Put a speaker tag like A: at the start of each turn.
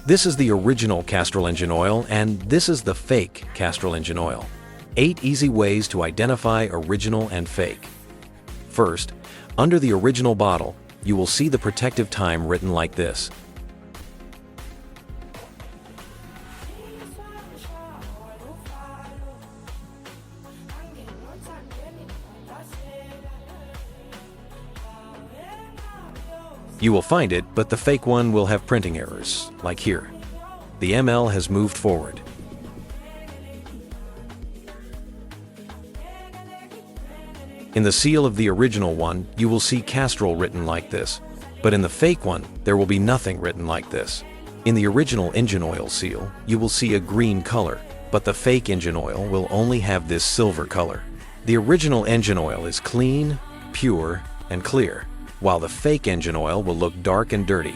A: This is the original Castrol engine oil, and this is the fake Castrol engine oil. 8 easy ways to identify original and fake. First, under the original bottle, you will see the protective time written like this. You will find it, but the fake one will have printing errors, like here. The ml has moved forward. In the seal of the original one, you will see Castrol written like this, but in the fake one, there will be nothing written like this. In the original engine oil seal, you will see a green color, but the fake engine oil will only have this silver color. The original engine oil is clean, pure, and clear, while the fake engine oil will look dark and dirty.